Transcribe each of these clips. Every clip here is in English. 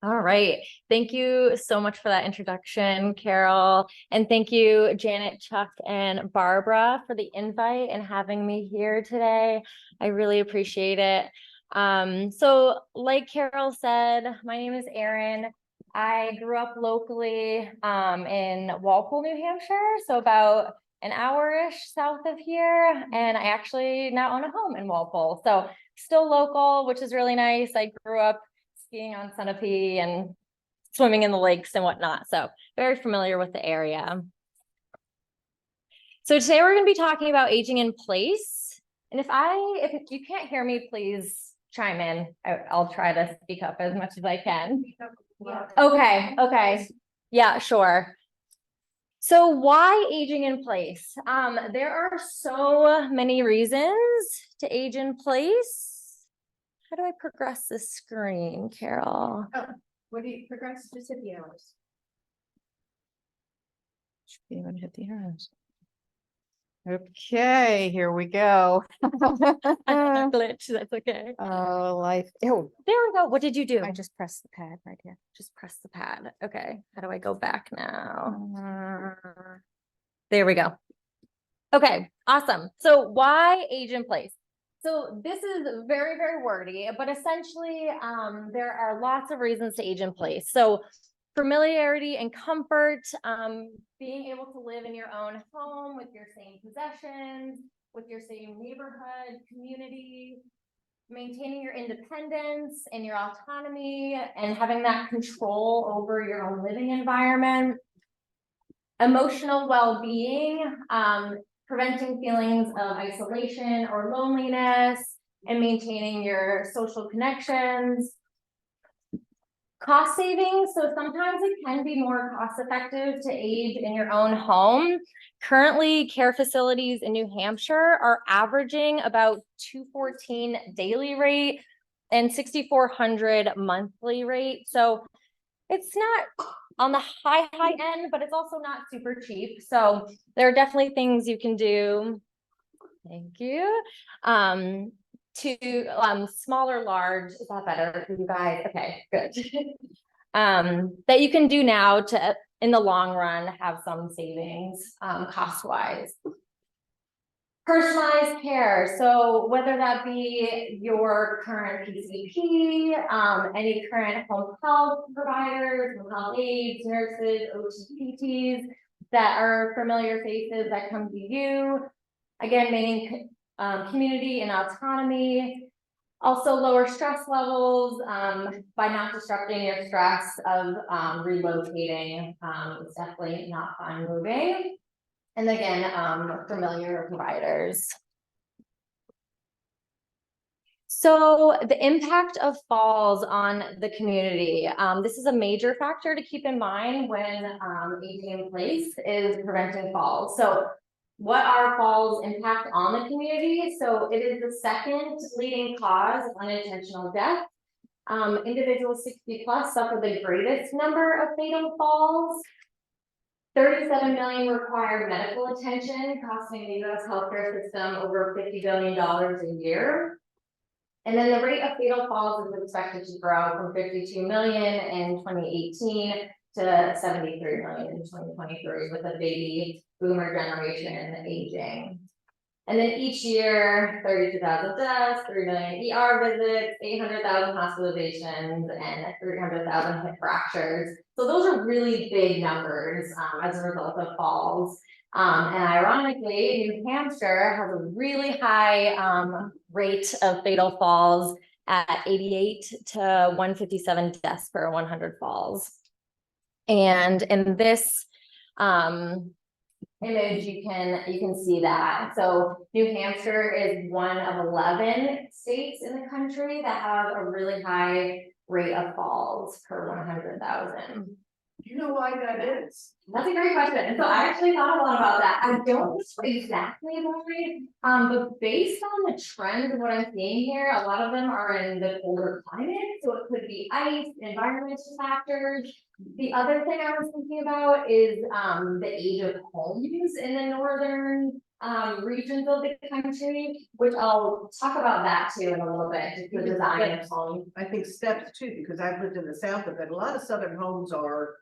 All right. Thank you so much for that introduction, Carol. And thank you, Janet, Chuck, and Barbara for the invite and having me here today. I really appreciate it. So like Carol said, my name is Erin. I grew up locally in Walpole, New Hampshire, so about an hour-ish south of here. And I actually now own a home in Walpole. So still local, which is really nice. I grew up skiing on Sunapee and swimming in the lakes and whatnot. So very familiar with the area. So today we're going to be talking about aging in place. And if you can't hear me, please chime in. I'll try to speak up as much as I can. Okay. Yeah, sure. So why aging in place? There are so many reasons to age in place. How do I progress this screen, Carol? Oh, what do you progress? Just hit the arrows. Should be able to hit the arrows. Okay, here we go. Glitch, that's okay. Oh, life. Oh, there we go. What did you do? I just pressed the pad right here. Just press the pad. Okay. How do I go back now? There we go. Okay, awesome. So why age in place? So this is very, very wordy, but essentially there are lots of reasons to age in place. So familiarity and comfort, being able to live in your own home with your same possessions, with your same neighborhood, community, maintaining your independence and your autonomy and having that control over your own living environment, emotional well-being, preventing feelings of isolation or loneliness, and maintaining your social connections. Cost savings, so sometimes it can be more cost effective to age in your own home. Currently, care facilities in New Hampshire are averaging about $214 daily rate and $6,400 monthly rate. So it's not on the high end, but it's also not super cheap. So there are definitely things you can do. Thank you. To smaller, large, is that better for you guys? Okay, good. That you can do now to, in the long run, have some savings cost-wise. Personalized care. So whether that be your current PCP, any current home health providers, home health aides, nurses, OTPTs that are familiar faces that come to you. Again, maintaining community and autonomy. Also lower stress levels by not disrupting your stress of relocating. It's definitely not fun moving. And again, familiar providers. So the impact of falls on the community. This is a major factor to keep in mind when aging in place is preventing falls. So what are falls impact on the community? So it is the second leading cause of unintentional death. Individuals 60 plus suffer the greatest number of fatal falls. 37 million require medical attention, costing the US healthcare system over $50 billion a year. And then the rate of fatal falls is expected to grow from 52 million in 2018 to 73 million in 2023 with a baby boomer generation aging. And then each year, 32,000 deaths, 3 million ER visits, 800,000 hospitalizations, and 300,000 hip fractures. So those are really big numbers as a result of falls. And ironically, New Hampshire has a really high rate of fatal falls at 88 to 157 deaths per 100 falls. And in this image, you can see that. So New Hampshire is one of 11 states in the country that have a really high rate of falls per 100,000. Do you know why that is? That's a great question. And so I actually thought a lot about that. I don't know exactly why, but based on the trends of what I'm seeing here, a lot of them are in the colder climate. So it could be ice, environmental factors. The other thing I was thinking about is the age of homes in the northern regions of the country, which I'll talk about that too in a little bit, just the design of home. I think steps too, because I've lived in the south of it. A lot of southern homes are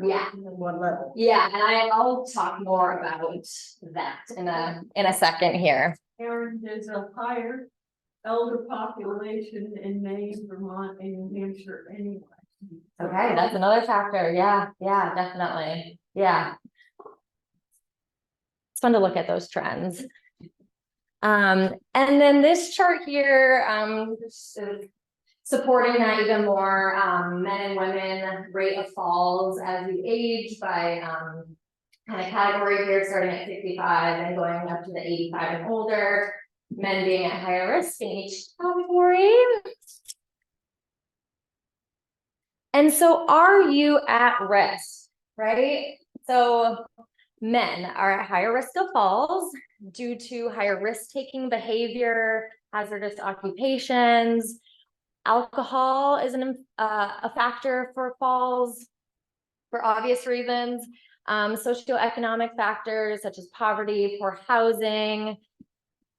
Yeah. one level. Yeah, and I'll talk more about that in a second here. Aaron, there's a higher elder population in Maine, Vermont, and New Hampshire anyway. Okay, that's another factor. Yeah, definitely. Yeah. It's fun to look at those trends. And then this chart here, just supporting that even more, men and women rate of falls as we age by kind of category here, starting at 65 and going up to the 85 and older, men being at higher risk in each category. And so are you at risk, right? So men are at higher risk of falls due to higher risk-taking behavior, hazardous occupations. Alcohol is a factor for falls for obvious reasons. Socioeconomic factors such as poverty, poor housing,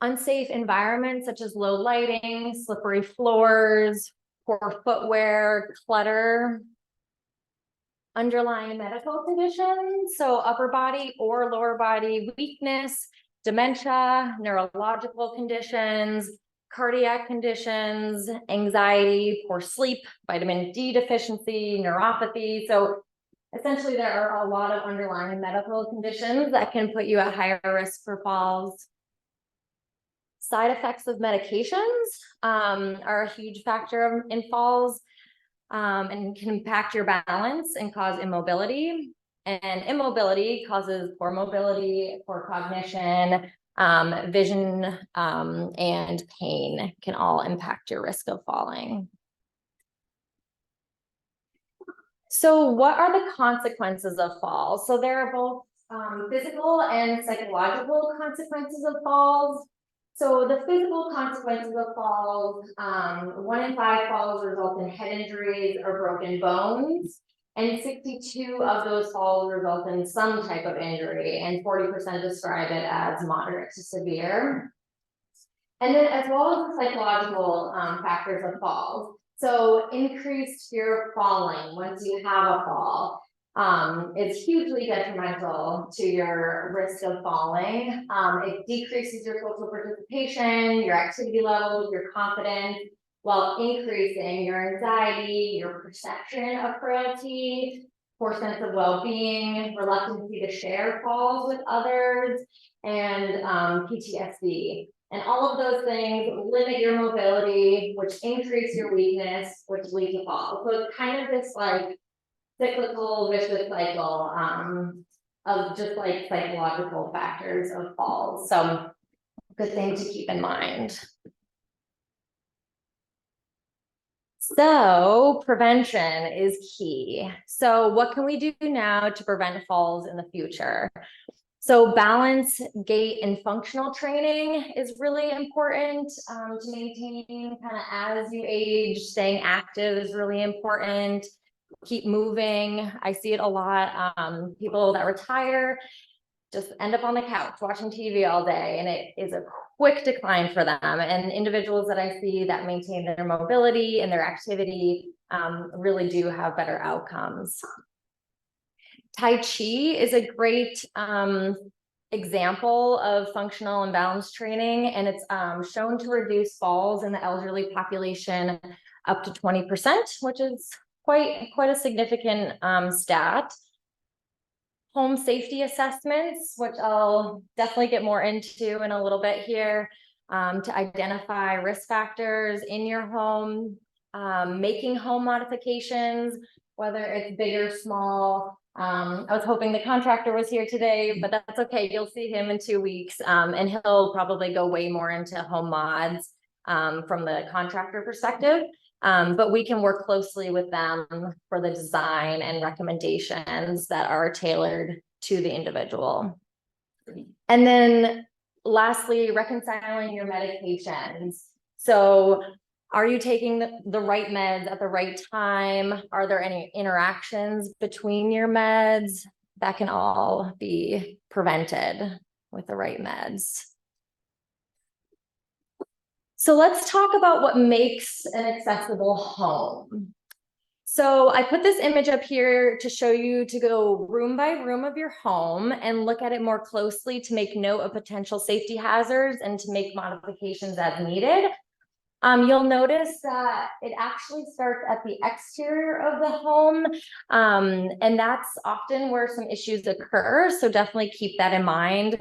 unsafe environments such as low lighting, slippery floors, poor footwear, clutter, underlying medical conditions, so upper body or lower body weakness, dementia, neurological conditions, cardiac conditions, anxiety, poor sleep, vitamin D deficiency, neuropathy. So essentially there are a lot of underlying medical conditions that can put you at higher risk for falls. Side effects of medications are a huge factor in falls and can impact your balance and cause immobility. And immobility causes poor mobility, poor cognition, vision, and pain can all impact your risk of falling. So what are the consequences of falls? So there are both physical and psychological consequences of falls. So the physical consequences of falls, 1 in 5 falls result in head injuries or broken bones, and 62 of those falls result in some type of injury, and 40% describe it as moderate to severe. And then as well as the psychological factors of falls. So increased fear of falling once you have a fall. It's hugely detrimental to your risk of falling. It decreases your social participation, your activity levels, your confidence, while increasing your anxiety, your perception of frailty, poor sense of well-being, reluctance to share falls with others, and PTSD. And all of those things limit your mobility, which increase your weakness, which leads to falls. So it's kind of this like cyclical vicious cycle of just like psychological factors of falls. So good thing to keep in mind. So prevention is key. So what can we do now to prevent falls in the future? So balance, gait, and functional training is really important to maintain kind of as you age. Staying active is really important. Keep moving. I see it a lot. People that retire just end up on the couch watching TV all day, and it is a quick decline for them. And individuals that I see that maintain their mobility and their activity really do have better outcomes. Tai Chi is a great example of functional and balance training, and it's shown to reduce falls in the elderly population up to 20%, which is quite a significant stat. Home safety assessments, which I'll definitely get more into in a little bit here, to identify risk factors in your home, making home modifications, whether it's big or small. I was hoping the contractor was here today, but that's okay. You'll see him in 2 weeks, and he'll probably go way more into home mods from the contractor perspective. But we can work closely with them for the design and recommendations that are tailored to the individual. And then lastly, reconciling your medications. So are you taking the right meds at the right time? Are there any interactions between your meds? That can all be prevented with the right meds. So let's talk about what makes an accessible home. So I put this image up here to show you to go room by room of your home and look at it more closely to make note of potential safety hazards and to make modifications as needed. You'll notice that it actually starts at the exterior of the home, and that's often where some issues occur. So definitely keep that in mind.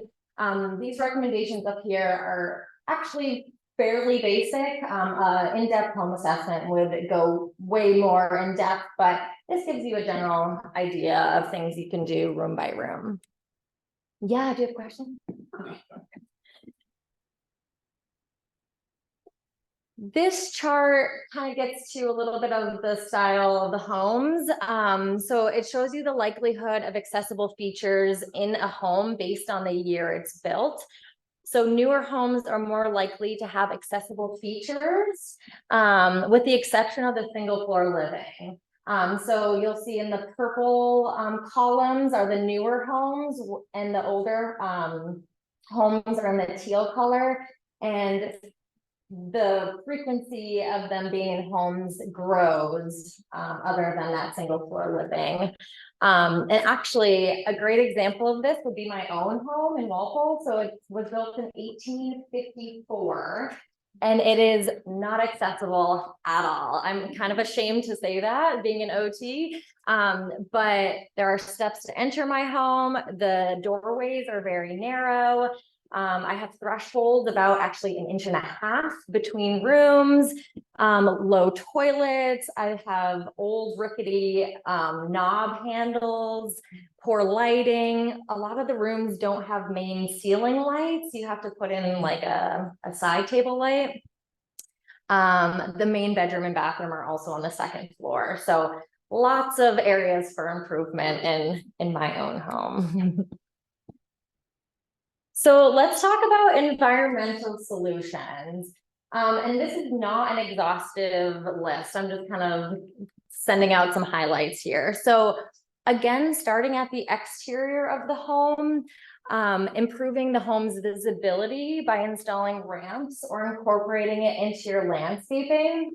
These recommendations up here are actually fairly basic. In-depth home assessment would go way more in depth, but this gives you a general idea of things you can do room by room. Yeah, do you have a question? Okay. This chart kind of gets to a little bit of the style of the homes. So it shows you the likelihood of accessible features in a home based on the year it's built. So newer homes are more likely to have accessible features, with the exception of the single floor living. So you'll see in the purple columns are the newer homes, and the older homes are in the teal color. And the frequency of them being in homes grows, other than that single floor living. And actually a great example of this would be my own home in Walpole. So it was built in 1854 and it is not accessible at all. I'm kind of ashamed to say that, being an OT, but there are steps to enter my home. The doorways are very narrow. I have thresholds about actually 1.5 inches between rooms, low toilets. I have old rickety knob handles, poor lighting. A lot of the rooms don't have main ceiling lights. You have to put in like a side table light. The main bedroom and bathroom are also on the second floor. So lots of areas for improvement in my own home. So let's talk about environmental solutions. And this is not an exhaustive list. I'm just kind of sending out some highlights here. So again, starting at the exterior of the home, improving the home's visibility by installing ramps or incorporating it into your landscaping.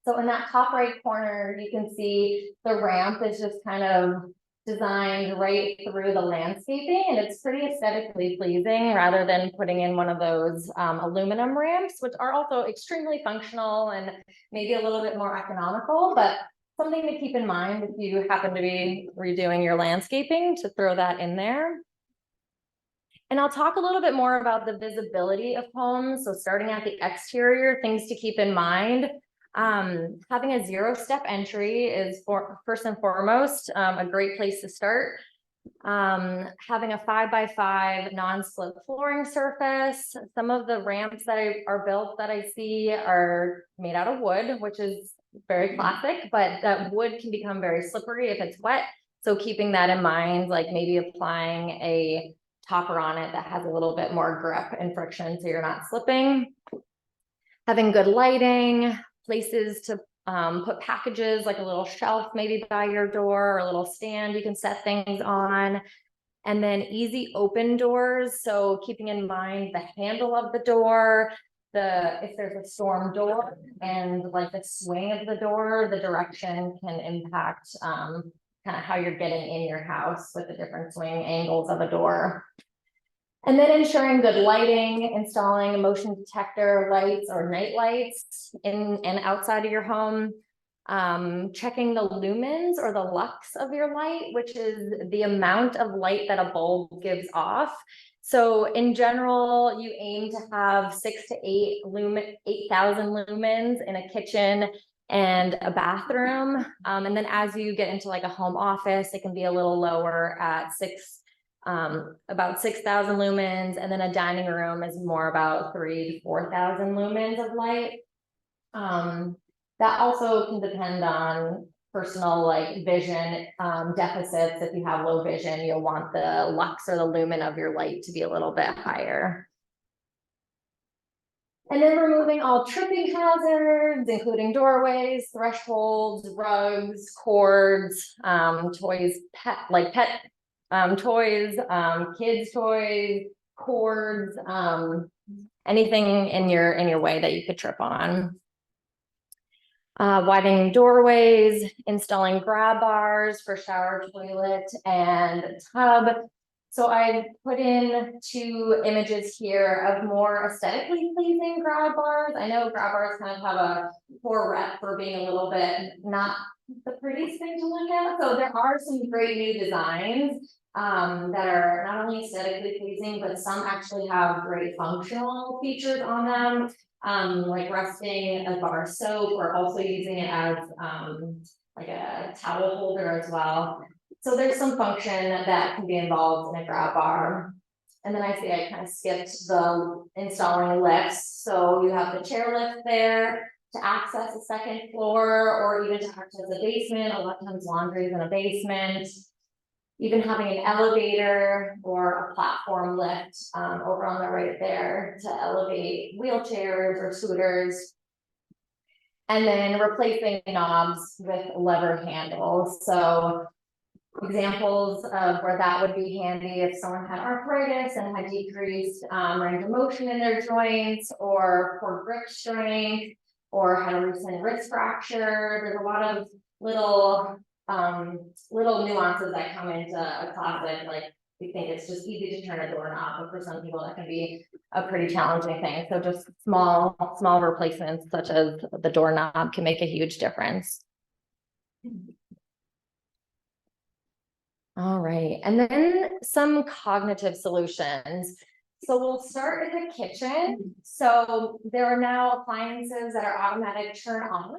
So in that top right corner, you can see the ramp is just kind of designed right through the landscaping, and it's pretty aesthetically pleasing rather than putting in one of those aluminum ramps, which are also extremely functional and maybe a little bit more economical, but something to keep in mind if you happen to be redoing your landscaping, to throw that in there. And I'll talk a little bit more about the visibility of homes. So starting at the exterior, things to keep in mind. Having a 0-step entry is first and foremost a great place to start. Having a 5x5 non-slip flooring surface. Some of the ramps that are built that I see are made out of wood, which is very classic, but that wood can become very slippery if it's wet. So keeping that in mind, like maybe applying a topper on it that has a little bit more grip and friction so you're not slipping. Having good lighting, places to put packages, like a little shelf maybe by your door or a little stand you can set things on. And then easy open doors. So keeping in mind the handle of the door, if there's a storm door and like the swing of the door, the direction can impact kind of how you're getting in your house with the different swing angles of a door. And then ensuring good lighting, installing motion detector lights or night lights in and outside of your home. Checking the lumens or the lux of your light, which is the amount of light that a bulb gives off. So in general, you aim to have 6,000 to 8,000 lumens in a kitchen and a bathroom. And then as you get into like a home office, it can be a little lower at about 6,000 lumens, and then a dining room is more about 3,000 to 4,000 lumens of light. That also can depend on personal like vision deficits. If you have low vision, you'll want the lux or the lumen of your light to be a little bit higher. And then removing all tripping hazards, including doorways, thresholds, rugs, cords, toys, pet toys, kids' toys, cords, anything in your way that you could trip on. Widening doorways, installing grab bars for shower, toilet, and tub. So I put in 2 images here of more aesthetically pleasing grab bars. I know grab bars kind of have a poor rep for being a little bit not the prettiest thing to look at. So there are some great new designs that are not only aesthetically pleasing, but some actually have great functional features on them. Like resting a bar soap, or also using it as like a towel holder as well. So there's some function that can be involved in a grab bar. And then I kind of skipped the installing lifts. So you have the chair lift there to access the 2nd floor, or even to access the basement. A lot of times laundry is in a basement. Even having an elevator or a platform lift over on the right there to elevate wheelchairs or scooters. And then replacing knobs with lever handles. So examples of where that would be handy if someone had arthritis and had decreased range of motion in their joints, or poor grip strength, or had a recent wrist fracture. There's a lot of little nuances that come into a classic. Like, we think it's just easy to turn a doorknob, but for some people that can be a pretty challenging thing. So just small replacements such as the doorknob can make a huge difference. All right, and then some cognitive solutions. So we'll start in the kitchen. So there are now appliances that are automatic turn off.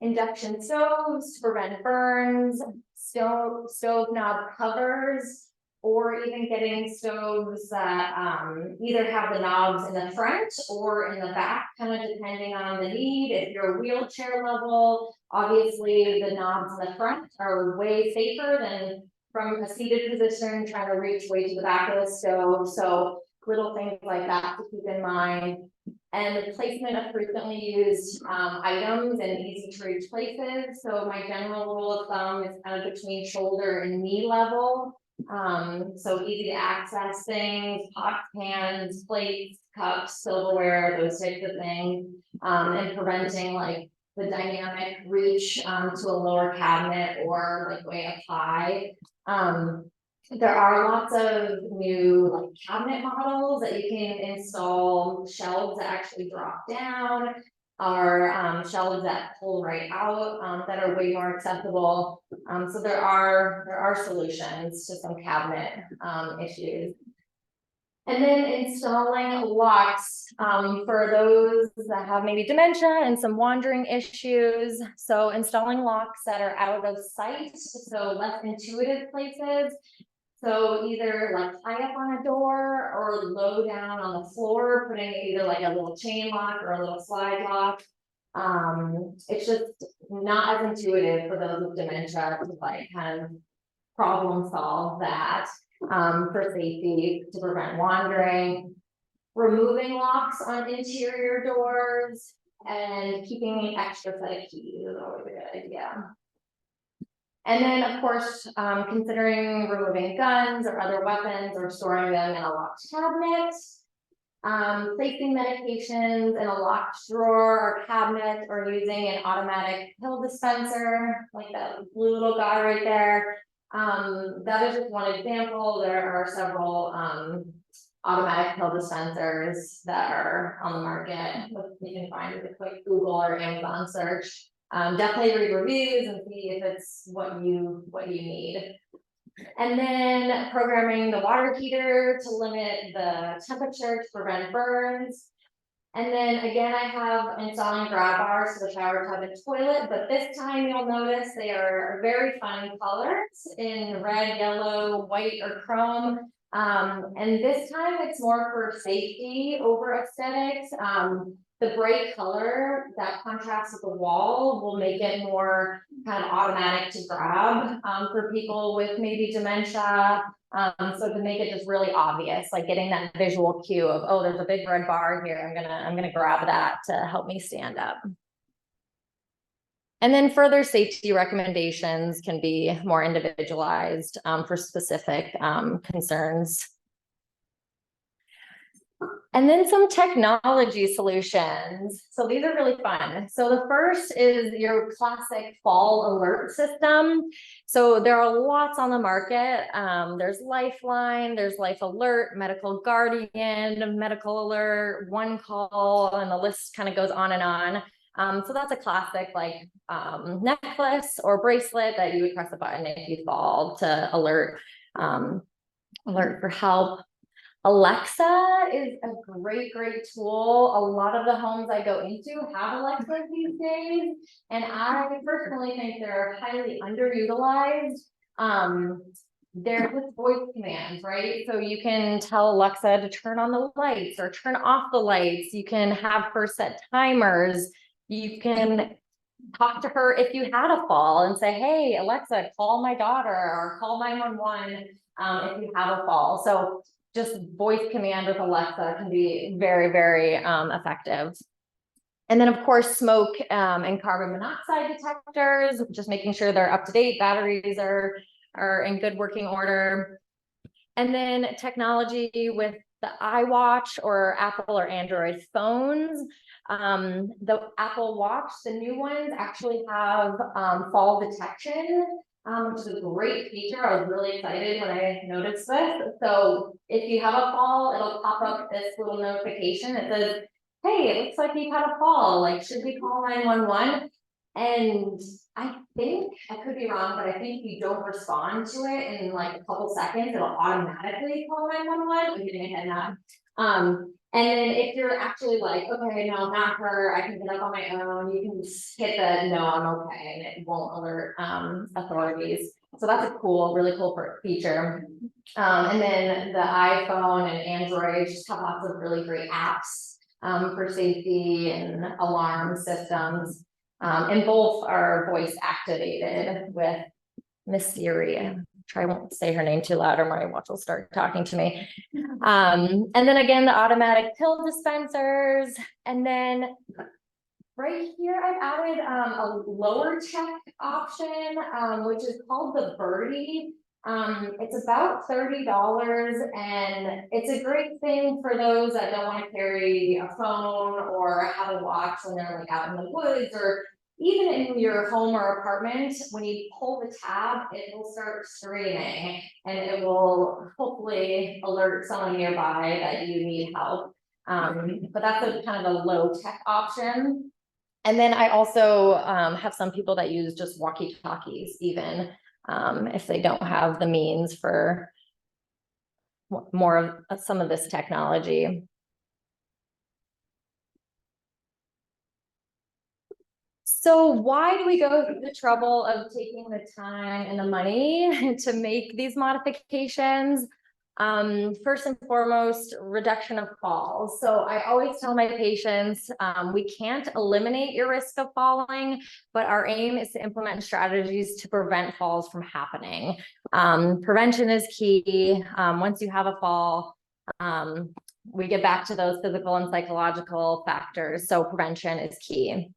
Induction stoves to prevent burns, stove knob covers, or even getting stoves that either have the knobs in the front or in the back, kind of depending on the need. If you're wheelchair level, obviously the knobs in the front are way safer than from a seated position trying to reach way to the back of the stove. So little things like that to keep in mind. And the placement of frequently used items in easy to reach places. So my general rule of thumb is kind of between shoulder and knee level. So easy to access things, pots, pans, plates, cups, silverware, those types of things. And preventing like the dynamic reach to a lower cabinet or like way up high. There are lots of new like cabinet models that you can install, shelves that actually drop down, or shelves that pull right out, that are way more accessible. So there are solutions to some cabinet issues. And then installing locks for those that have maybe dementia and some wandering issues. So installing locks that are out of sight, so less intuitive places. So either like high up on a door or low down on the floor, putting either like a little chain lock or a little slide lock. It's just not as intuitive for those with dementia to like kind of problem solve that for safety, to prevent wandering. Removing locks on interior doors and keeping an extra set of keys is always a good idea. And then, of course, considering removing guns or other weapons or storing them in a locked cabinet, placing medications in a locked drawer or cabinet, or using an automatic pill dispenser, like that blue little guy right there. That is just one example. There are several automatic pill dispensers that are on the market. You can find with a quick Google or Amazon search. Definitely read reviews and see if it's what you need. And then programming the water heater to limit the temperature to prevent burns. And then again, I have installing grab bars for the shower, tub, and toilet, but this time you'll notice they are very fun colors in red, yellow, white, or chrome. And this time it's more for safety over aesthetics. The bright color that contrasts with the wall will make it more kind of automatic to grab for people with maybe dementia. So to make it just really obvious, like getting that visual cue of, oh, there's a big red bar here. I'm gonna grab that to help me stand up. And then further safety recommendations can be more individualized for specific concerns. And then some technology solutions. So these are really fun. So the first is your classic fall alert system. So there are lots on the market. There's Lifeline, there's Life Alert, Medical Guardian, Medical Alert, One Call, and the list kind of goes on and on. So that's a classic like necklace or bracelet that you would press a button if you fall to alert for help. Alexa is a great tool. A lot of the homes I go into have Alexa these days, and I personally think they're highly underutilized. They're with voice commands, right? So you can tell Alexa to turn on the lights or turn off the lights. You can have her set timers. You can talk to her if you had a fall and say, hey, Alexa, call my daughter or call 911 if you have a fall. So just voice command with Alexa can be very effective. And then of course, smoke and carbon monoxide detectors, just making sure they're up to date, batteries are in good working order. And then technology with the iWatch or Apple or Android phones. The Apple Watch, the new ones actually have fall detection, which is a great feature. I was really excited when I noticed this. So if you have a fall, it'll pop up this little notification that says, hey, it looks like you've had a fall, like should we call 911? And I think, I could be wrong, but I think if you don't respond to it in like a couple seconds, it'll automatically call 911. I'm getting ahead now. And then if you're actually like, okay, no, not her, I can get up on my own, you can just hit the no, I'm okay, and it won't alert authorities. So that's a cool, really cool feature. And then the iPhone and Android just have lots of really great apps for safety and alarm systems. And both are voice activated with Miss Siri. I won't say her name too loud or my watch will start talking to me. And then again, the automatic pill dispensers. And then right here, I've added a lower check option, which is called the Birdie. It's about $30 and it's a great thing for those that don't want to carry a phone or have a watch when they're like out in the woods or even in your home or apartment. When you pull the tab, it will start screaming and it will hopefully alert someone nearby that you need help. But that's a kind of a low tech option. And then I also have some people that use just walkie-talkies even if they don't have the means for more of some of this technology. So why do we go through the trouble of taking the time and the money to make these modifications? First and foremost, reduction of falls. So I always tell my patients, we can't eliminate your risk of falling, but our aim is to implement strategies to prevent falls from happening. Prevention is key. Once you have a fall, we get back to those physical and psychological factors. So prevention is key.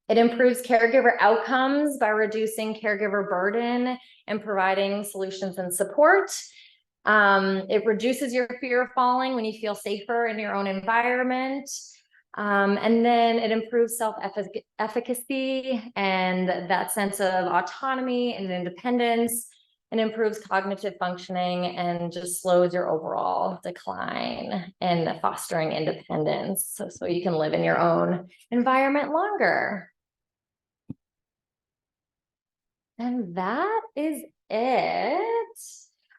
It improves caregiver outcomes by reducing caregiver burden and providing solutions and support. It reduces your fear of falling when you feel safer in your own environment. And then it improves self-efficacy and that sense of autonomy and independence, and improves cognitive functioning and just slows your overall decline and fostering independence so you can live in your own environment longer. And that is it.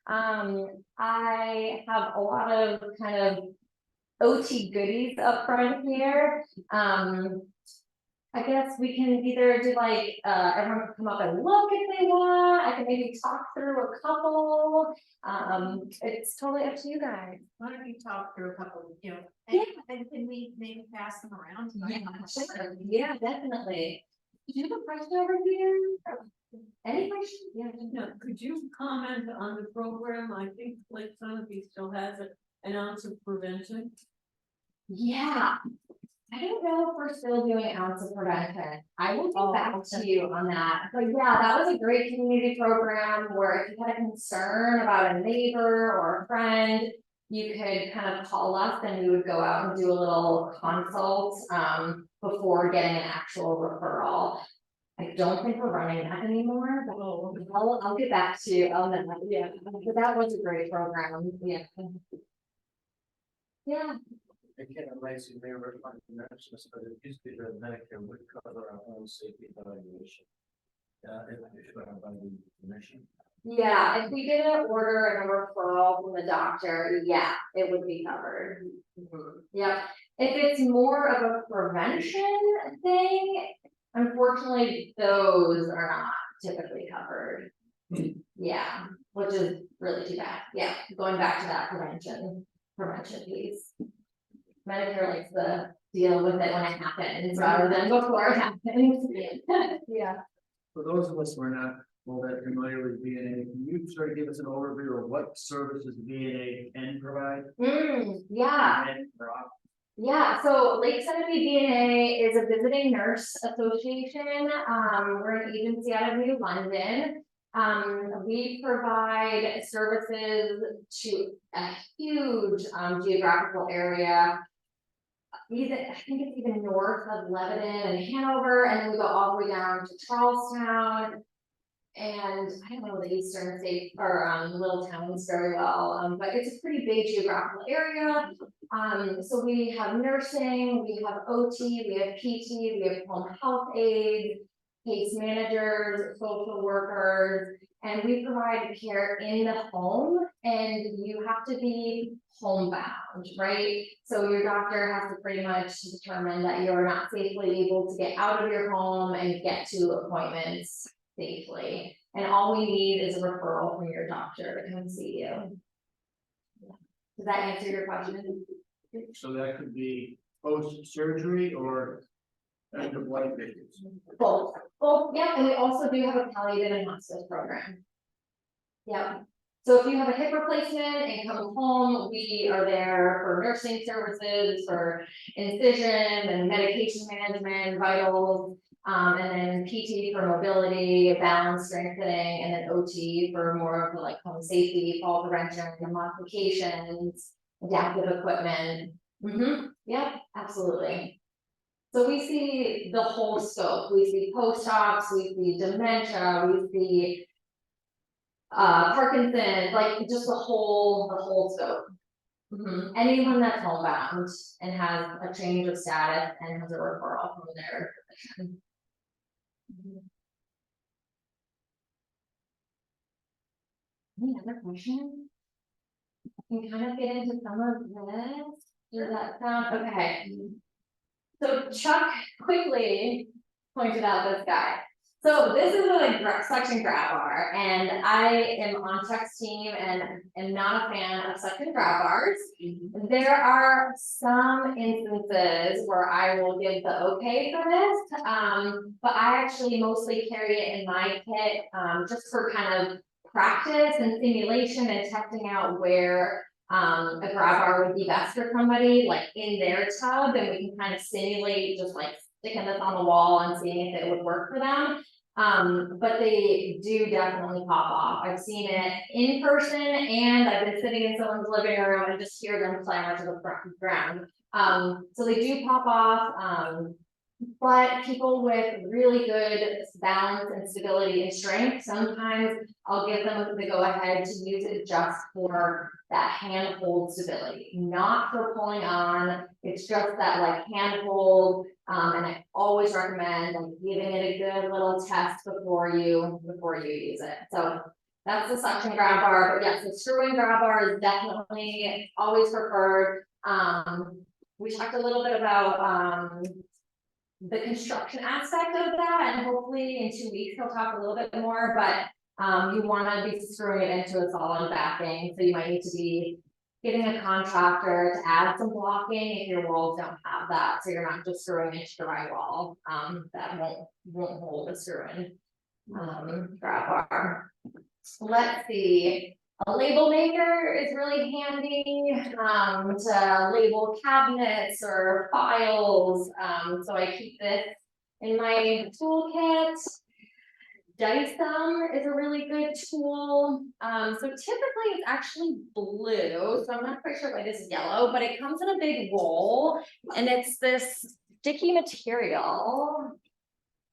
I have a lot of kind of OT goodies up front here. I guess we can either do like, everyone can come up and look if they want. I can maybe talk through a couple. It's totally up to you guys. Why don't you talk through a couple, Yeah. and can we maybe pass them around? Sure. Yeah, definitely. Do you have a question over here? Any questions? Yeah. No, could you comment on the program? I think Lake Sunapee still has an ounce of prevention. Yeah. I don't know if we're still doing ounce of prevention. I will get back to you on that. But yeah, that was a great community program where if you had a concern about a neighbor or a friend, you could kind of call us and we would go out and do a little consult, before getting an actual referral. I don't think we're running that anymore, but I'll get back to you on that, yeah, but that was a great program, yeah. Yeah, I can't imagine they were on the nurses, but it used to be that Medicare would cover our own safety evaluation. If issued by the commission. yeah, if we did an order and a referral from the doctor, yeah, it would be covered. Yep, if it's more of a prevention thing, unfortunately, those are not typically covered. Yeah, which is really too bad, yeah, going back to that prevention piece. Medicare likes to deal with it when it happens rather than before it happens. Yeah. For those of us who are not all that familiar with VNA, can you sort of give us an overview of what services VNA can provide? Yeah, And for op- yeah, so Lake Sunapee DNA is a visiting nurse association. We're an agency out of New London. We provide services to a huge geographical area. Even, I think it's even north of Lebanon and Hanover, and then we go all the way down to Charlestown. And I don't know the eastern state or little towns very well, but it's a pretty big geographical area. So we have nursing, we have OT, we have PT, we have home health aides, case managers, social workers, and we provide care in the home, and you have to be homebound, right? So your doctor has to pretty much determine that you're not safely able to get out of your home and get to appointments safely. And all we need is a referral from your doctor to come see you. Does that answer your question? So that could be post-surgery or end of life visits. Both, yeah, and we also do have a palliative and hospice program. Yeah, so if you have a hip replacement and come home, we are there for nursing services, for incision and medication management, vitals, and then PT for mobility, balance strengthening, and then OT for more of the like home safety, fall prevention, modifications, adaptive equipment. Yeah, absolutely. So we see the whole scope. We see post-ops, we see dementia, we see Parkinson's, like just the whole scope. Anyone that's homebound and has a change of status and has a referral from their physician. Any other questions? I can kind of get into some of this. Does that sound okay? So Chuck quickly pointed out this guy. So this is a suction grab bar, and I am on Chuck's team and am not a fan of suction grab bars. There are some instances where I will give the okay for this, but I actually mostly carry it in my kit just for kind of practice and simulation and testing out where a grab bar would be best for somebody, like in their tub, and we can kind of simulate just like sticking this on the wall and seeing if it would work for them. But they do definitely pop off. I've seen it in person, and I've been sitting in someone's living room and just hear them clamor to the ground. So they do pop off. But people with really good balance and stability and strength, sometimes I'll give them the go ahead to use it just for that hand hold stability, not for pulling on. It's just that like hand hold. And I always recommend like giving it a good little test before you use it. So that's the suction grab bar. But yes, the screw-in grab bar is definitely always preferred. We talked a little bit about the construction aspect of that, and hopefully in 2 weeks he'll talk a little bit more, but you want to be screwing it into a solid backing, so you might need to be getting a contractor to add some blocking if your walls don't have that, so you're not just screwing into drywall. That won't hold a screw-in grab bar. Let's see. A label maker is really handy to label cabinets or files. So I keep this in my toolkit. Dyson is a really good tool. So typically it's actually blue, so I'm not quite sure why this is yellow, but it comes in a big roll and it's this sticky material.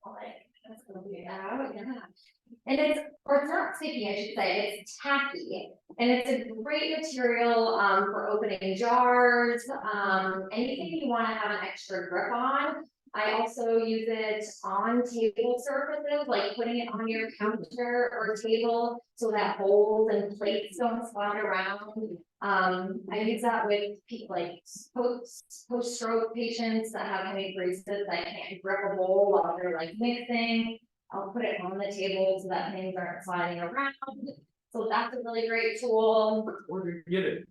Like, that's gonna be out, yeah. And it's not sticky, I should say, it's tacky. And it's a great material for opening jars, anything you want to have an extra grip on. I also use it on table surfaces, like putting it on your counter or table so that bowls and plates don't slide around. I use that with people like post-stroke patients that have hemiplegia that can't grip a bowl while they're like mixing. I'll put it on the table so that things aren't sliding around. So that's a really great tool. Where do you get it?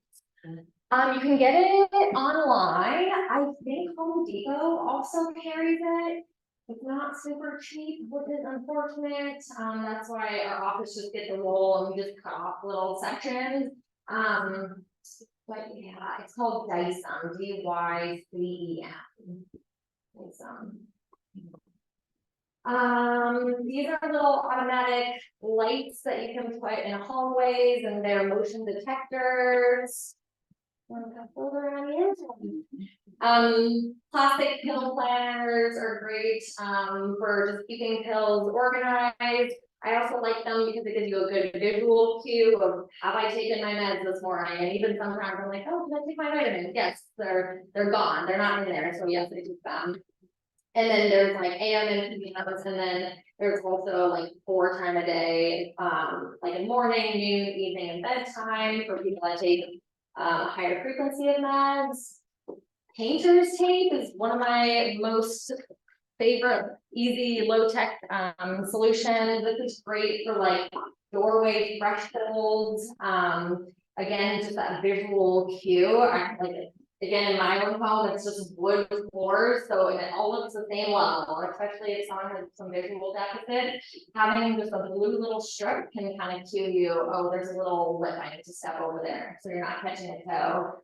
You can get it online. I think Home Depot also carries it. It's not super cheap, which is unfortunate. That's why our office just get the roll and we just cut off little sections. But yeah, it's called Dyson, D-Y-C-E-N. Dyson. These are little automatic lights that you can put in hallways and they're motion detectors. Plastic pill planners are great for just keeping pills organized. I also like them because it gives you a good visual cue of have I taken my meds this morning, and even sometimes I'm like, oh, did I take my vitamins? Yes, they're gone, they're not in there, so yes, I took them. And then there's like AM and PMs, and then there's also like 4 times a day, like in morning, noon, evening, and bedtime for people that take higher frequency of meds. Painter's tape is one of my most favorite, easy, low-tech solutions. This is great for like doorway thresholds. Again, just that visual cue. I like it. Again, in my own home, it's just wood floors, so it all looks the same level, especially if someone has some visual deficit. Having just a blue little strip can kind of cue you, oh, there's a little lip I need to step over there, so you're not catching a toe.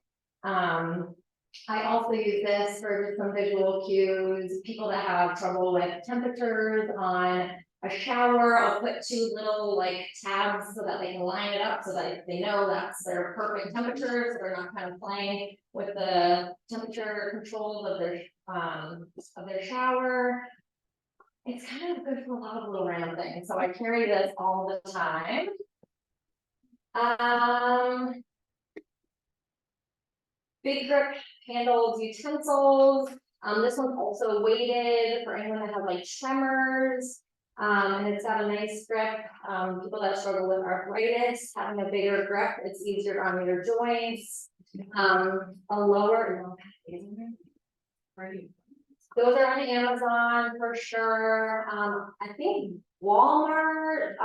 I also use this for just some visual cues. People that have trouble with temperatures on a shower, I'll put 2 little like tabs so that they can line it up so that they know that's their perfect temperature, so they're not kind of playing with the temperature control of their shower. It's kind of good for a lot of little random things, so I carry this all the time. Big grip handled utensils. This one's also weighted for anyone that has like tremors. And it's got a nice grip. People that struggle with arthritis, having a bigger grip, it's easier on your joints. A lower, those are on Amazon for sure. I think Walmart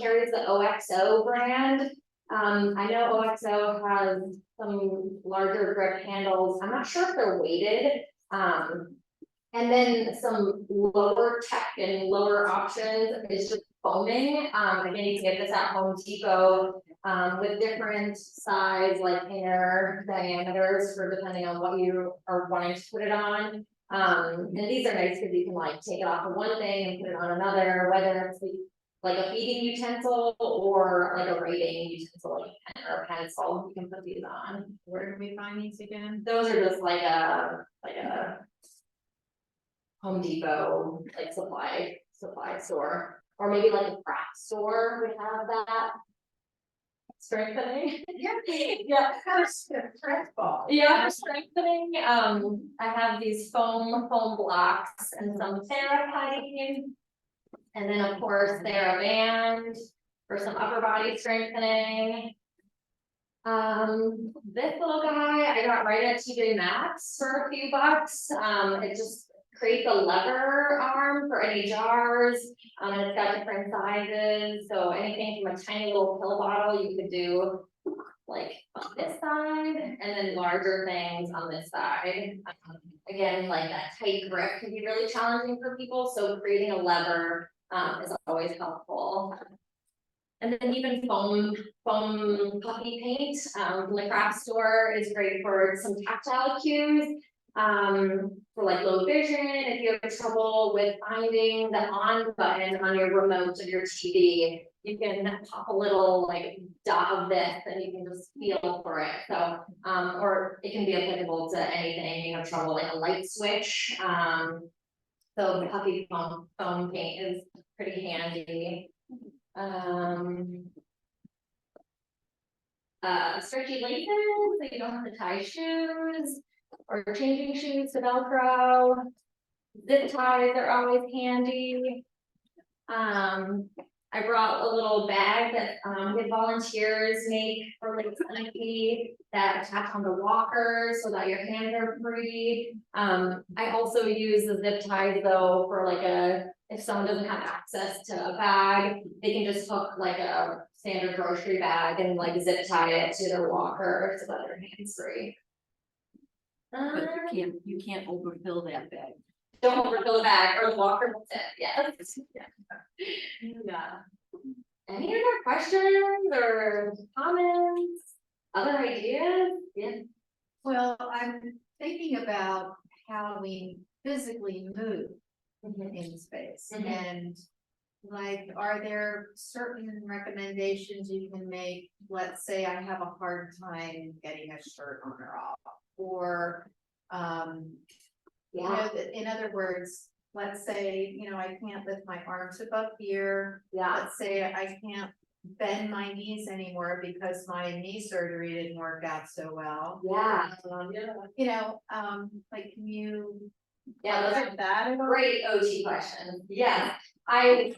carries the OXO brand. I know OXO has some larger grip handles. I'm not sure if they're weighted. And then some lower tech and lower options is just foaming. Again, you can get this at Home Depot with different size, like inner diameters for depending on what you are wanting to put it on. And these are nice because you can like take it off of one thing and put it on another, whether it's like a feeding utensil or like a writing utensil, like a pen or a pencil, you can put these on. Where do we find these again? Those are just like a Home Depot like supply store, or maybe like a craft store would have that. Strengthening. Yeah. Yeah, for strengthening. I have these foam blocks and some TheraPine. And then of course TheraBand for some upper body strengthening. This little guy I got right at TJ Maxx for a few bucks. It just creates a lever arm for any jars. And it's got different sizes. So anything from a tiny little pill bottle you could do like on this side, and then larger things on this side. Again, like that tight grip can be really challenging for people. So creating a lever is always helpful. And then even foam puppy paint from the craft store is great for some tactile cues. For like low vision, if you have trouble with finding the on button on your remote of your TV, you can pop a little like dot of this and you can just feel for it. So, or it can be applicable to anything, you have trouble like a light switch. So the puffy foam paint is pretty handy. Stretchy laces, so you don't have to tie shoes, or changing shoes to Velcro. Zip ties are always handy. I brought a little bag that the volunteers make for like Nike that attach on the walker so that your hands are free. I also use the zip ties though for like if someone doesn't have access to a bag, they can just hook like a standard grocery bag and like zip tie it to their walker so that their hands free. But you can't overfill that bag. Don't overfill the bag or the walker will sit, yes. Yeah. Any other questions or comments, other ideas? Yeah. Well, I'm thinking about how we physically move in space Mhm. and like, are there certain recommendations you can make? Let's say I have a hard time getting a shirt on or off, or, you know, in other words, let's say, you know, I can't lift my arms above here. Yeah. Let's say I can't bend my knees anymore because my knee surgery didn't work out so well. Yeah. You know, like, can you? Yeah, those talk are about that at all? great OT questions. Yes, I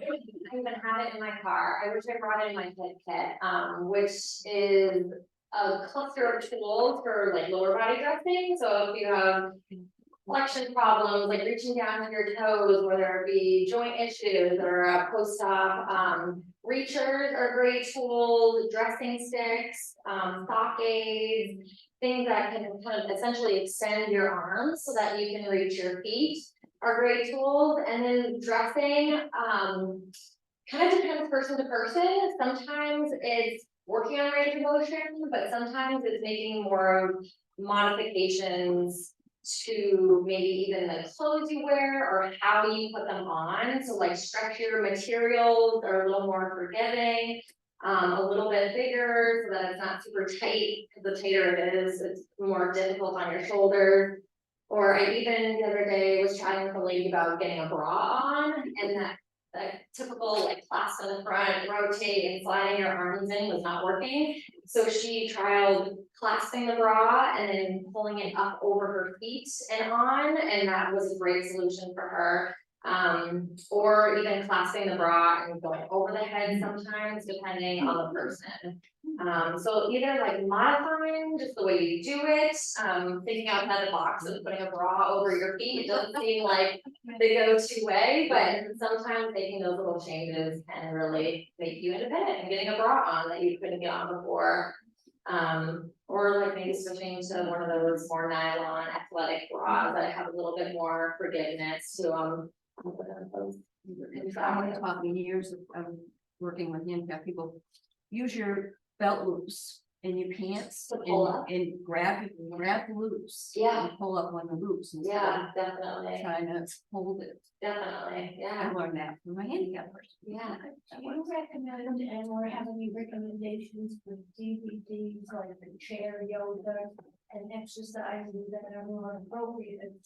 even have it in my car. I wish I brought it in my kit, which is a cluster of tools for like lower body dressing. So if you have flexion problems, like reaching down to your toes, whether it be joint issues or post-op, reachers are great tools, dressing sticks, sock aids, things that can kind of essentially extend your arms so that you can reach your feet are great tools. And then dressing, kind of depends person to person. Sometimes it's working on range of motion, but sometimes it's making more modifications to maybe even the clothes you wear or how you put them on. So like stretchier materials are a little more forgiving, a little bit bigger so that it's not super tight, because the tighter it is, it's more difficult on your shoulders. Or I even the other day was chatting with a lady about getting a bra on, and that typical like clasp in the front, rotate and sliding your arms in was not working. So she tried clasping the bra and then pulling it up over her feet and on, and that was a great solution for her. Or even clasping the bra and going over the head sometimes, depending on the person. So either like modifying just the way you do it, thinking outside the box and putting a bra over your feet, it doesn't seem like the go-to way, but sometimes making those little changes can really make you independent and getting a bra on that you couldn't get on before. Or like maybe switching to one of those more nylon athletic bras that have a little bit more forgiveness to them. I'm talking years of working with handicapped people. Use your belt loops in your pants To pull up. and grab the loops. Yeah. And pull up on the loops instead Yeah, of definitely, trying to hold it. definitely, yeah, I learned that from a handicapped person. yeah. Do you recommend, and or have any recommendations for DVDs like the chair yoga and exercises that are more appropriate?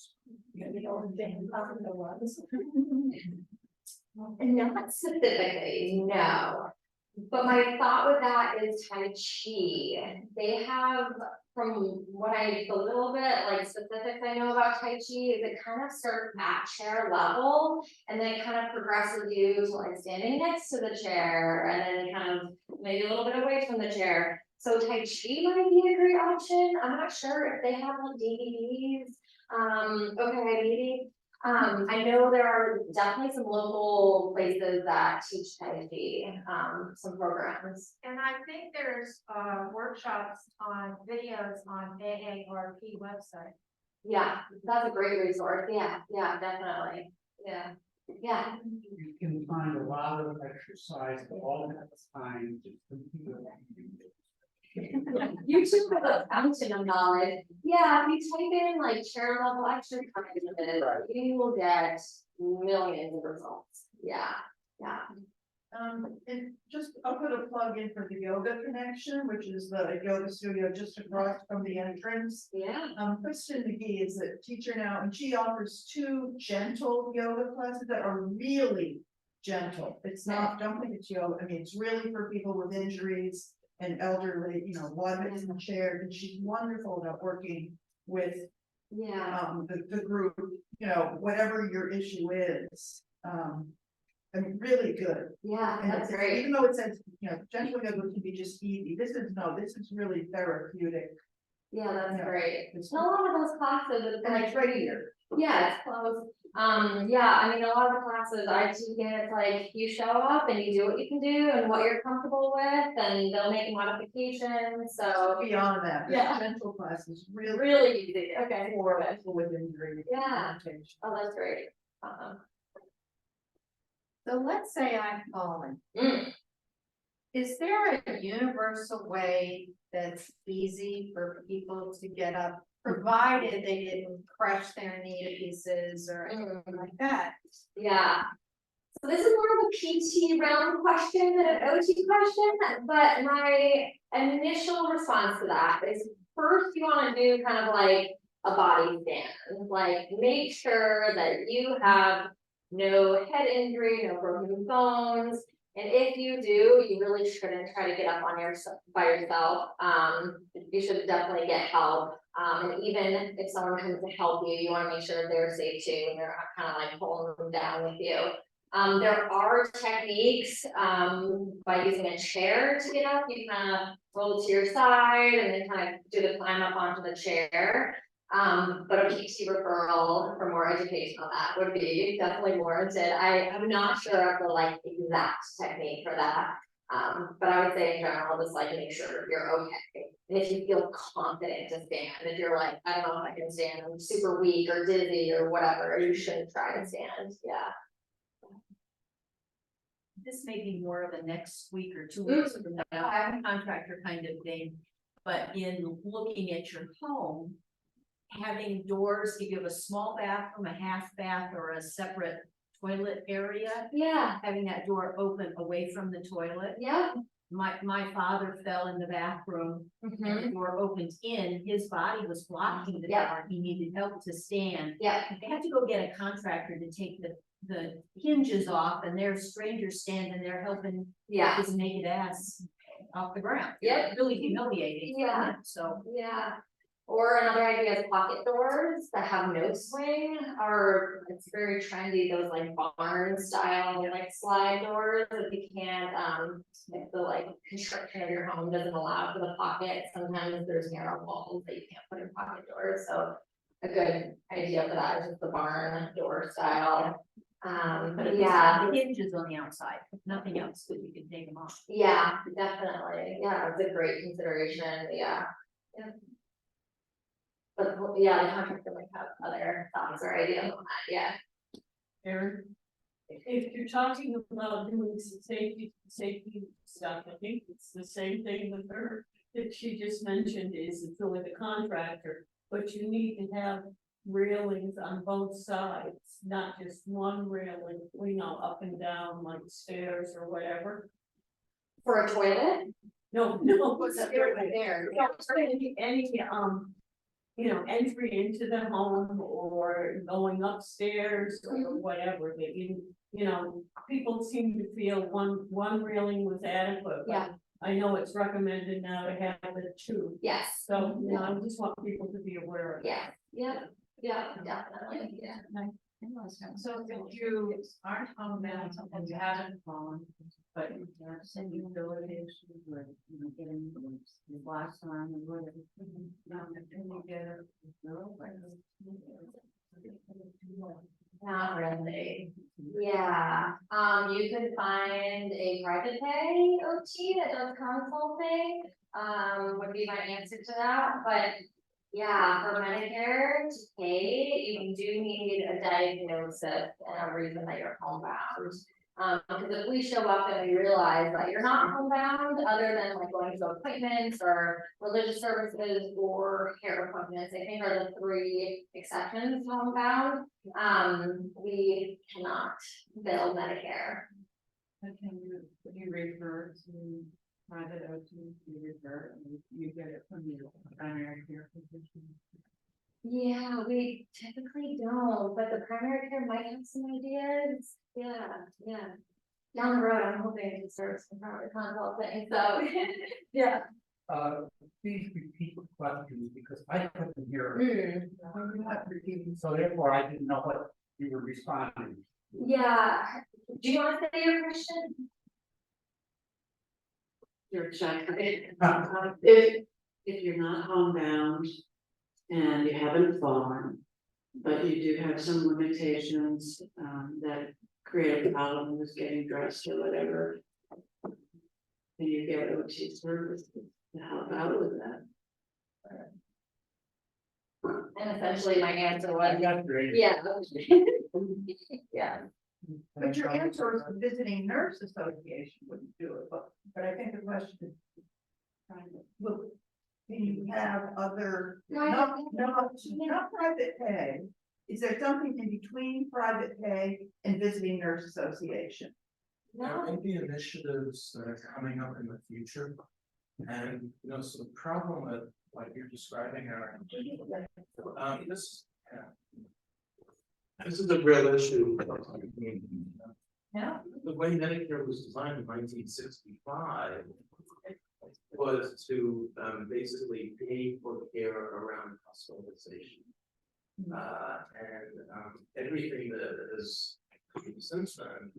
You know, than popular ones. Not specifically, no. But my thought with that is Tai Chi. They have, from what I, a little bit like specifics I know about Tai Chi, is it kind of starts at chair level and then it kind of progresses you to like standing next to the chair and then kind of maybe a little bit away from the chair. So Tai Chi might be a great option. I'm not sure if they have like DVDs. Okay, maybe. I know there are definitely some local places that teach Tai Chi, some programs. And I think there's workshops on videos on AARP website. Yeah, that's a great resource. Yeah, yeah, definitely. Yeah, yeah. You can find a lot of exercise all the time. You too have a fountain of knowledge. Yeah, if you type in like chair level exercises, you will get millions of results. Yeah, yeah. And just, I'll put a plug in for the Yoga Connection, which is the yoga studio just across from the entrance. Yeah. Kristen McGee is a teacher now, and she offers 2 gentle yoga classes that are really gentle. It's not, don't think it's yoga, I mean, it's really for people with injuries and elderly, you know, one that's in the chair, and she's wonderful about working with Yeah. the group, you know, whatever your issue is. I mean, really good. Yeah, And that's it's, great. even though it says, you know, gentle yoga can be just easy, this is really therapeutic. Yeah, that's Yeah. great. It's, A lot of those classes, it's and like, it's right here. yeah, it's close. Yeah, I mean, a lot of the classes I teach, it's like you show up and you do what you can do and what you're comfortable with, and they'll make modifications, so. Beyond that, Yeah. the gentle class is really. Really easy, okay. For people with injury. Yeah. limitation. Oh, that's great. So let's say I'm falling. Mm. Is there a universal way that's easy for people to get up, provided they didn't crush their knee to pieces or anything like that? Yeah. So this is more of a PT realm question than an OT question, but my initial response to that is first you want to do kind of like a body scan, like make sure that you have no head injury, no broken bones. And if you do, you really shouldn't try to get up on by yourself. You should definitely get help. And even if someone comes to help you, you want to make sure they're safe too, and they're not kind of like pulling them down with you. There are techniques by using a chair to get up. You kind of roll to your side and then kind of do the climb up onto the chair. But a PT referral for more education on that would be definitely warranted. I'm not sure of the like exact technique for that. But I would say in general, just like make sure you're okay. And if you feel confident to stand, if you're like, I don't know if I can stand, I'm super weak or dizzy or whatever, you shouldn't try to stand. Yeah. This may be more of a next week or 2 weeks from now, contractor kind of thing. But in looking at your home, having doors, if you have a small bathroom, a half bath, or a separate toilet area, Yeah. having that door open away from the toilet. Yeah. My father fell in the bathroom and the door opened in, his body was blocking the Yeah. door, he needed help to stand. Yeah. They had to go get a contractor to take the hinges off, and there's strangers standing there helping Yeah. his naked ass off the ground. Yep. Really humiliating. Yeah. So. Yeah. Or another idea is pocket doors that have no swing, or it's very trendy, those like barn style, like slide doors, if you can't, if the like construction of your home doesn't allow for the pocket, sometimes there's narrow walls that you can't put in pocket doors, so a good idea for that is just the barn door style. But if Yeah. the hinges on the outside, if nothing else, that you can take them off. Yeah, definitely, yeah, it's a great consideration, yeah. Yeah. But yeah, the contractor might have other thoughts or ideas on that, yeah. Aaron? If you're talking about doing some safety stuff, I think it's the same thing with her that she just mentioned is it's with a contractor, but you need to have railings on both sides, not just one railing, you know, up and down like stairs or whatever. For a toilet? No, What's up there right there? Any, you know, entry into the home or going upstairs or whatever, that you know, people seem to feel one railing was adequate. But Yeah. I know it's recommended now to have it 2. Yes. So, you know, I just want people to be aware of it. Yeah, yeah, definitely, yeah. So if you aren't homebound and you haven't fallen, but you have sending abilities or, you know, getting the last time or whatever. Not really. Yeah, you could find a private pay OT that does consulting, would be my answer to that, but. Yeah, for Medicare to pay, you do need a diagnosis and a reason that you're homebound. Because if we show up and we realize that you're not homebound, other than like going to appointments or religious services or care appointments, I think are the three exceptions to homebound. We cannot bill Medicare. And can you refer to private OT, you refer, and you get it from your primary care physician? Yeah, we typically don't, but the primary care might have some ideas. Yeah. Down the road, I'm hoping to start some private consulting, so, yeah. Please repeat the questions because I couldn't hear. Mm, So therefore I didn't know what you were responding. Yeah, do you want to say your question? You're exactly. Huh. If you're not homebound and you haven't fallen, but you do have some limitations, that create a problem with getting dressed or whatever. And you get OT services to help out with that. And essentially my answer I was, got great. yeah. Yeah. But your answer is the Visiting Nurse Association wouldn't do it, but I think the question is. Look, can you have other, not private pay? Is there something in between private pay and Visiting Nurse Association? There may be initiatives that are coming up in the future. And, so the problem with what you're describing are, this is a real issue. Yeah. The way Medicare was designed in 1965 was to basically pay for care around hospitalization. Everything that has since then,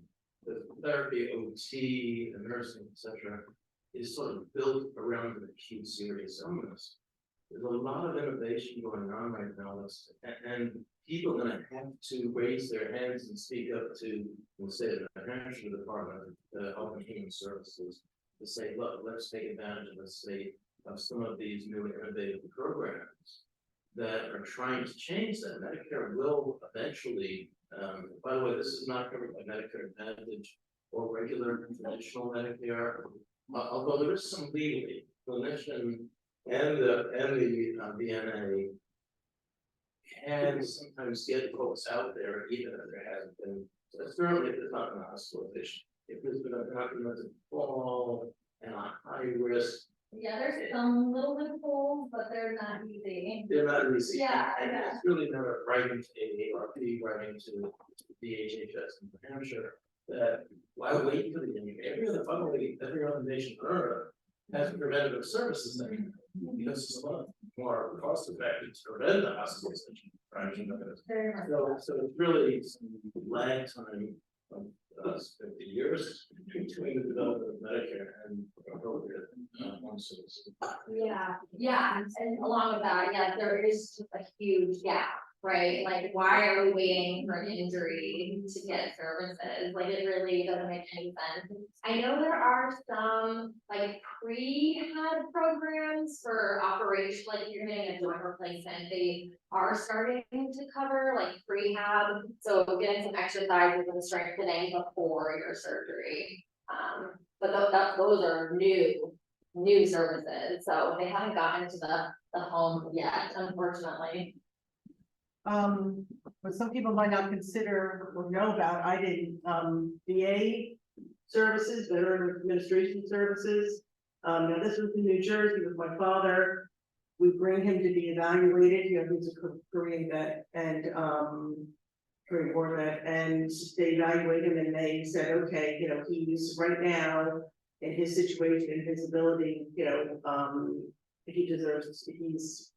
the therapy, OT, the nursing, etc., is sort of built around an acute serious illness. There's a lot of innovation going on right now, and people are going to have to raise their hands and speak up to the state of New Hampshire Department of Health and Human Services to say, look, let's take advantage of the state of some of these new innovative programs that are trying to change that. Medicare will eventually, by the way, this is not covered by Medicare Advantage or regular traditional Medicare, although there is some legally, clinician and the BNA can sometimes get folks out there, even if there hasn't been, certainly if there's not been a hospitalization. If there's been a documented fall and a high risk. Yeah, there's some little loopholes, but they're not easy. They're not easy. Yeah, And yeah. it's really never writing to AARP, writing to DHHS in New Hampshire, that why wait for the injury? Every other nation on earth has preventative services that because it's a lot more cost effective to prevent the hospitalization. Right? Very much. So it's really some lag time of 50 years between the development of Medicare and appropriate home services. Yeah, and along with that, yeah, there is just a huge gap, right? Like, why are we waiting for an injury to get services? Like, it really doesn't make any sense. I know there are some like pre-med programs for operation, like if you're getting a joint replacement, they are starting to cover like prehab. So getting some exercises and strengthening before your surgery. But those are new services, so they haven't gotten to the home yet, unfortunately. But some people might not consider or know about, I didn't, VA services, Veteran Administration Services. Now this was in New Jersey with my father. We bring him to be evaluated, he's a Korean vet and, Korean War vet, and they evaluate him and they said, okay, he's right now in his situation and his ability, he deserves, he's,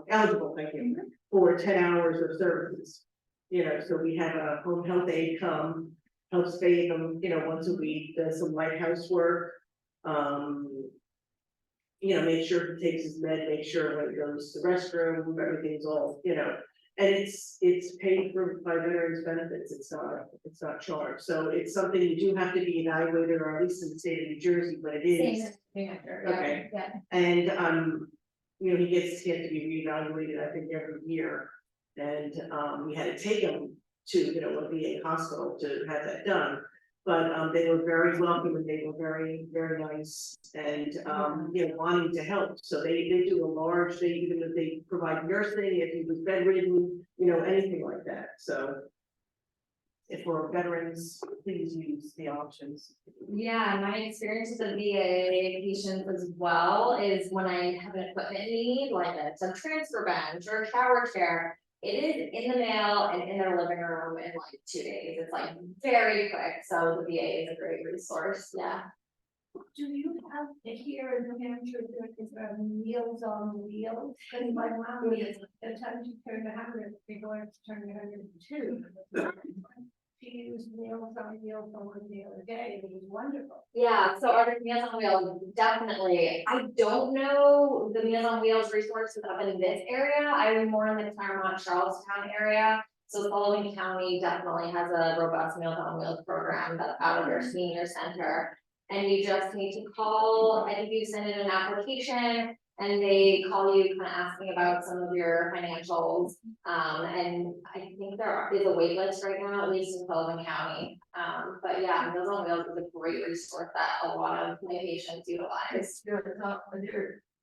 eligible, thank you, for 10 hours of services. So we have a home health aide come, helps bathe him, once a week, does some light housework. Make sure he takes his med, make sure when he goes to the restroom, everything's all, and it's paid for by veterans benefits, it's not charged. So it's something you do have to be evaluated, or at least in the state of New Jersey, but it is. Okay. Yeah. And he has to be reevaluated, I think, every year. And we had to take him to, you know, a VA hospital to have that done. But, they were very welcome and they were very, very nice and, you know, wanting to help. So they do a large, even if they provide nursing, if he was bedridden, you know, anything like that, so. If we're veterans, please use the options. Yeah, my experience with the VA patients as well is when I have an equipment need, like some transfer bench or a shower chair. It is in the mail and in their living room in like 2 days. It's like very quick, so the VA is a great resource, yeah. Do you have it here in New Hampshire, is there Meals on Wheels? Cause my mom is, the time she turned 100, before it's turned 102. She used Meals on Wheels for one the other day, it was wonderful. Yeah, so our Meals on Wheels, definitely. I don't know the Meals on Wheels resources up in this area. I'm more in the Claremont, Charlestown area. So Sullivan County definitely has a robust Meals on Wheels program that's out of their senior center. And you just need to call, I think you send in an application and they call you kind of asking about some of your financials. And I think there is a wait list right now, at least in Sullivan County. But yeah, Meals on Wheels is a great resource that a lot of my patients utilize.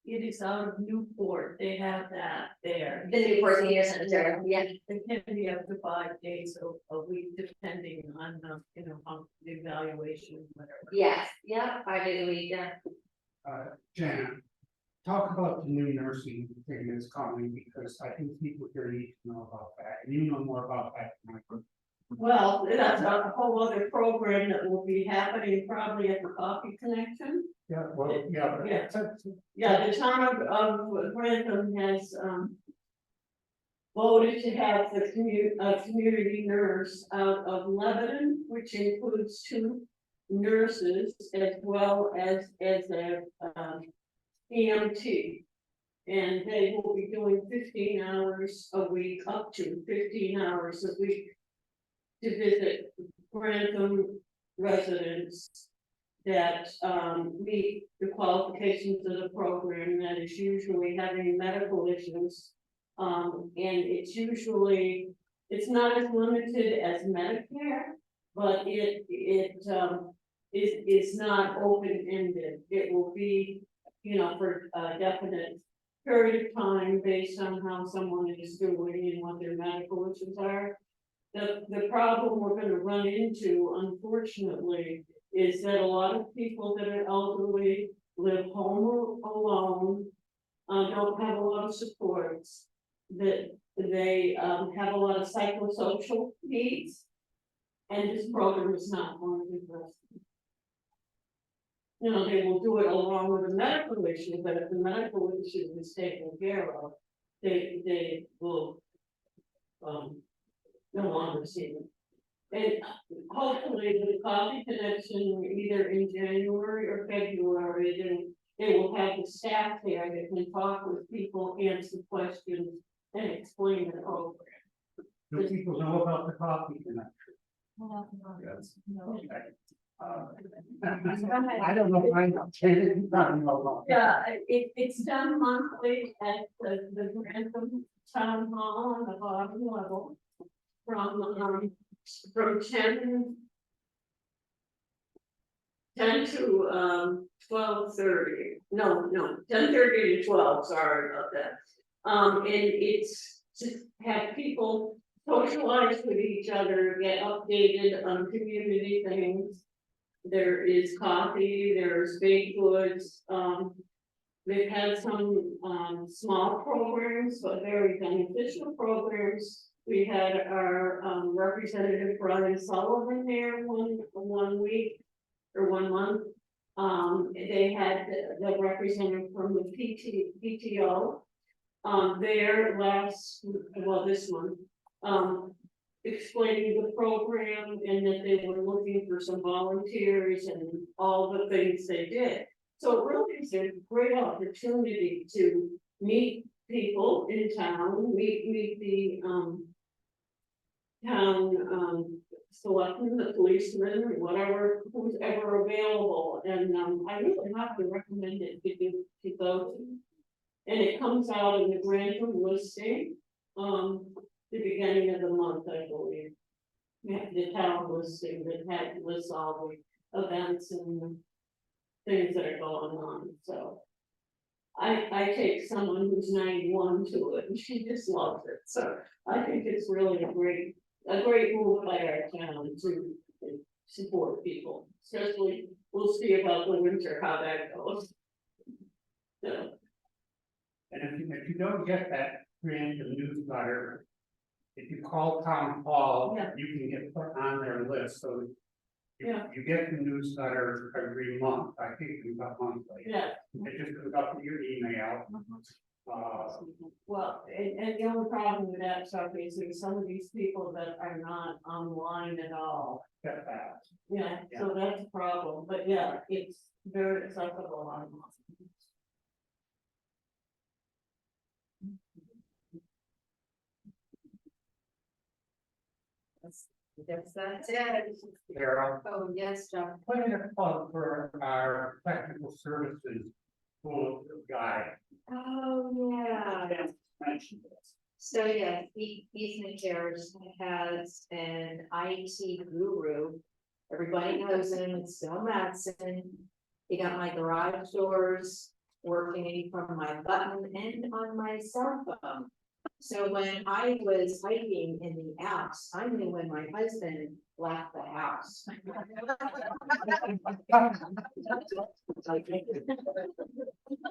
It is out of Newport, they have that there. The Newport Senior Center, yeah. It can be up to 5 days a week, depending on the, you know, on the evaluation, whatever. Yes, yeah, 5 days a week, yeah. Janet, talk about the new nursing thing that's coming, because I think people here need to know about that, and you know more about that than I do. Well, that's a whole other program that will be happening probably at the Coffee Connection. Yeah, well, yeah, but Yeah. Yeah, the town of Grantham has, voted to have the community nurse out of Lebanon, which includes 2 nurses as well as a, EMT. And they will be doing 15 hours a week, up to 15 hours a week to visit Grantham residents that meet the qualifications of the program, that is usually having medical issues. And it's usually, it's not as limited as Medicare, but it is not open-ended. It will be, you know, for a definite period of time based on how someone is doing and what their medical issues are. The problem we're gonna run into, unfortunately, is that a lot of people that are elderly live home alone, don't have a lot of supports, that they have a lot of psychosocial needs, and this program is not going to address them. You know, they will do it along with a medical issue, but if the medical issue is taken care of, they will no longer see them. And hopefully the Coffee Connection, either in January or February, they will have the staff there that can talk with people, answer questions, and explain the program. Do people know about the Coffee Connection? I don't know, I don't know. Yeah, it's done monthly at the Grantham Town Hall on the bottom level. From 10 to 12:30, no, 10:30 to 12, sorry about that. And it's to have people socialize with each other, get updated on community things. There is coffee, there's baked goods, they've had some small programs, but very beneficial programs. We had our Representative Brian Sullivan there one week or 1 month. They had the representative from the PTO there this month, explaining the program and that they were looking for some volunteers and all the things they did. So it really is a great opportunity to meet people in town, meet the town selectmen, the policemen, whatever, who's ever available, and I really have to recommend it to go to. And it comes out in the Grantham listing, the beginning of the month, I believe. Yeah, the town listing that had lists all the events and things that are going on, so. I take someone who's 91 to it, and she just loves it, so I think it's really a great move by our town to support people, especially, we'll see about the winter, how that goes. So, And if you don't get that random newsletter, if you call town hall, Yeah. you can get put on their list, so. Yeah. You get the newsletter every month, I think it's about monthly. yeah, It just goes up to your email. well, and the only problem with that stuff is there's some of these people that are not online at all. Get that. Yeah, so that's a problem, but yeah, it's very acceptable online. That's it. Carol, Oh, yes, John. put in a plug for our technical services full guy. Oh, yeah. Mention this. So yeah, Eastman CARES has an IT guru. Everybody knows him, it's Bill Madsen. He got my garage doors working from my button and on my cell phone. So when I was hiking in the Alps, I knew when my husband left the house.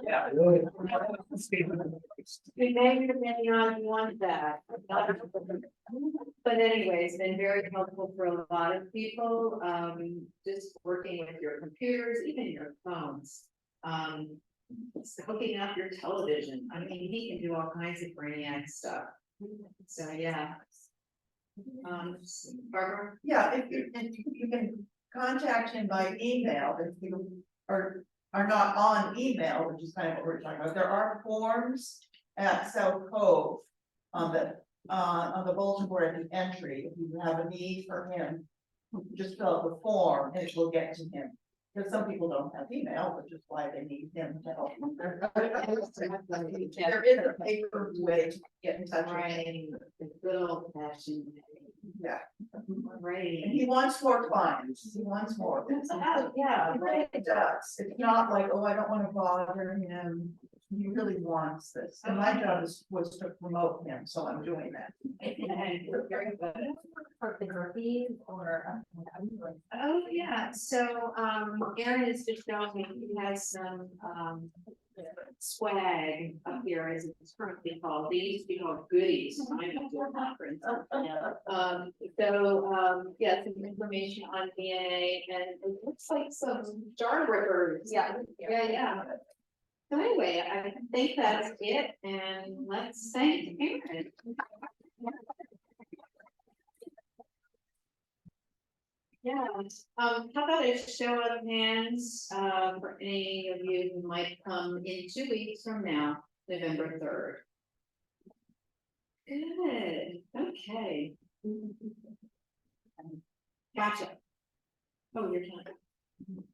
Yeah, really. We may or may not want that. But anyway, it's been very helpful for a lot of people, just working with your computers, even your phones. Hooking up your television, I mean, he can do all kinds of brainiac stuff. So, yeah. Barbara? Yeah, if you can contact him by email, if you are not on email, which is kind of what we're talking about, there are forms at South Cove on the bulletin board at the entry, if you have a need for him, just fill out the form and it will get to him. Because some people don't have email, which is why they need him to help. There is a paper way to get in touch with him. Right, the good old fashioned. Yeah, Right. and he wants more clients, he wants more. Yeah, He really does, it's not like, oh, I don't wanna bother him, he really wants this, and my job was to promote him, so I'm doing that. Very good. For the groupies or. Oh, yeah, so, Aaron is just showing me, he has some, swag up here, as it's currently called, they used to be called goodies. When I went to a conference. Yeah, some information on VA, and it looks like some jar rippers. Yeah. Yeah. So anyway, I think that's it, and let's thank Aaron. Yeah, how about a show of hands, for any of you who might come in 2 weeks from now, November 3rd. Good, okay. Gotcha. Oh, you're counting.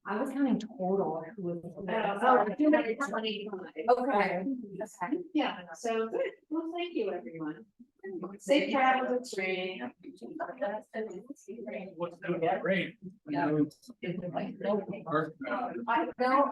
I was counting total. Who was. Oh, 225. Okay. Yeah, so good, well, thank you, everyone. Safe travels with train. What's doing that rate? Yeah. I know.